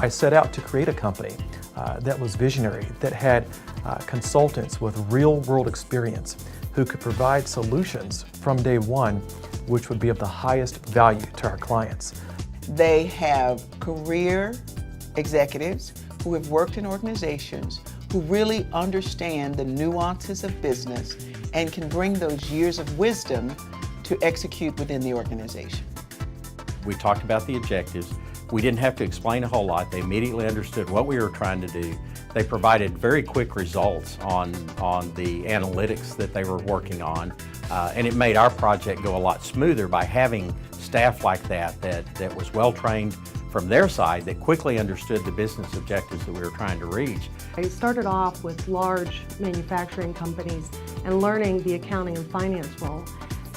I set out to create a company that was visionary, that had consultants with real-world experience who could provide solutions from day one, which would be of the highest value to our clients. They have career executives who have worked in organizations who really understand the nuances of business and can bring those years of wisdom to execute within the organization. We talked about the objectives. We didn't have to explain a whole lot. They immediately understood what we were trying to do. They provided very quick results on the analytics that they were working on, and it made our project go a lot smoother by having staff like that was well trained from their side, that quickly understood the business objectives that we were trying to reach. I started off with large manufacturing companies and learning the accounting and finance role.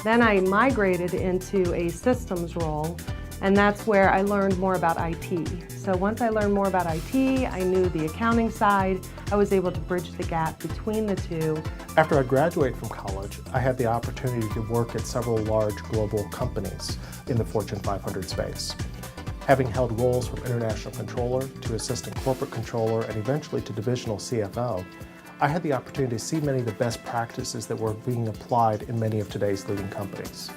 Then I migrated into a systems role, and that's where I learned more about IT. So once I learned more about IT, I knew the accounting side. I was able to bridge the gap between the two. After I graduated from college, I had the opportunity to work at several large global companies in the Fortune 500 space. Having held roles from international controller to assistant corporate controller and eventually to divisional CFO, I had the opportunity to see many of the best practices that were being applied in many of today's leading companies.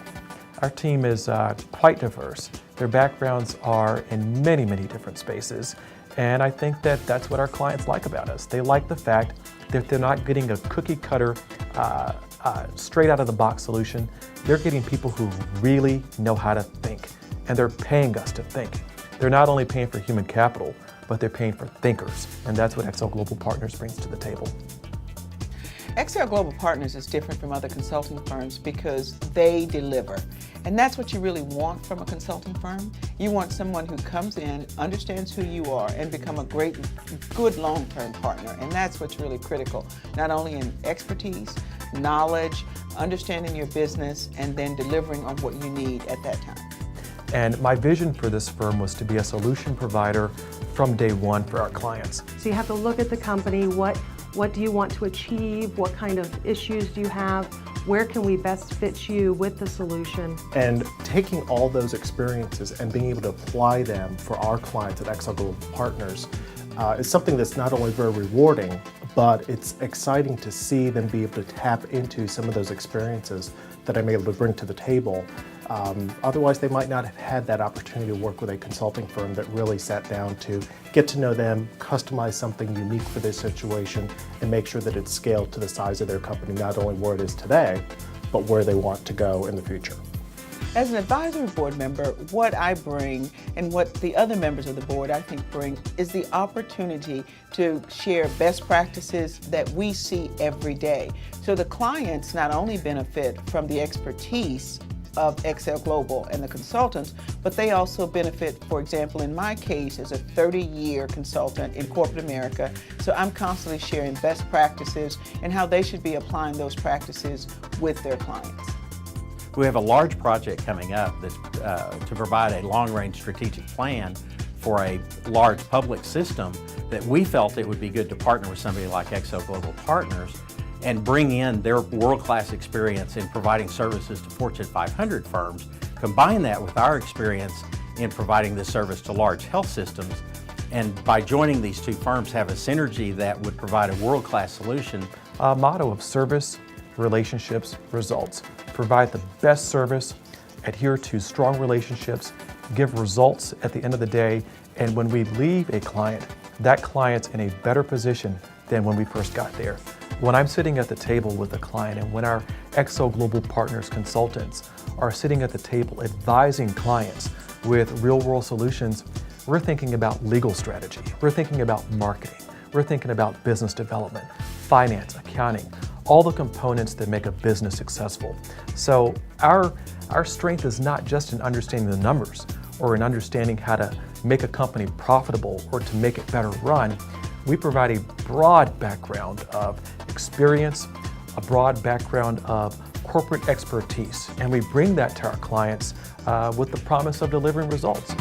Our team is quite diverse. Their backgrounds are in many, many different spaces, and I think that that's what our clients like about us. They like the fact that they're not getting a cookie cutter, straight out of the box solution. They're getting people who really know how to think, and they're paying us to think. They're not only paying for human capital, but they're paying for thinkers, and that's what XL Global Partners brings to the table. XL Global Partners is different from other consulting firms because they deliver. And that's what you really want from a consulting firm. You want someone who comes in, understands who you are, and become a good long-term partner. And that's what's really critical, not only in expertise, knowledge, understanding your business, and then delivering on what you need at that time. And my vision for this firm was to be a solution provider from day one for our clients. So you have to look at the company, what do you want to achieve, what kind of issues do you have, where can we best fit you with the solution. And taking all those experiences and being able to apply them for our clients at XL Global Partners is something that's not only very rewarding, but it's exciting to see them be able to tap into some of those experiences that I'm able to bring to the table. Otherwise, they might not have had that opportunity to work with a consulting firm that really sat down to get to know them, customize something unique for their situation, and make sure that it's scaled to the size of their company, not only where it is today, but where they want to go in the future. As an advisory board member, what I bring and what the other members of the board I think bring is the opportunity to share best practices that we see every day. So the clients not only benefit from the expertise of XL Global and the consultants, but they also benefit, for example, in my case, as a 30-year consultant in corporate America. So I'm constantly sharing best practices and how they should be applying those practices with their clients. We have a large project coming up that's to provide a long-range strategic plan for a large public system that we felt it would be good to partner with somebody like XL Global Partners and bring in their world-class experience in providing services to Fortune 500 firms, combine that with our experience in providing this service to large health systems, and by joining these two firms have a synergy that would provide a world-class solution. A motto of service, relationships, results. Provide the best service, adhere to strong relationships, give results at the end of the day, and when we leave a client, that client's in a better position than when we first got there. When I'm sitting at the table with a client and when our XL Global Partners consultants are sitting at the table advising clients with real-world solutions, we're thinking about legal strategy, we're thinking about marketing, we're thinking about business development, finance, accounting, all the components that make a business successful. So our strength is not just in understanding the numbers or in understanding how to make a company profitable or to make it better run. We provide a broad background of experience, a broad background of corporate expertise, and we bring that to our clients with the promise of delivering results.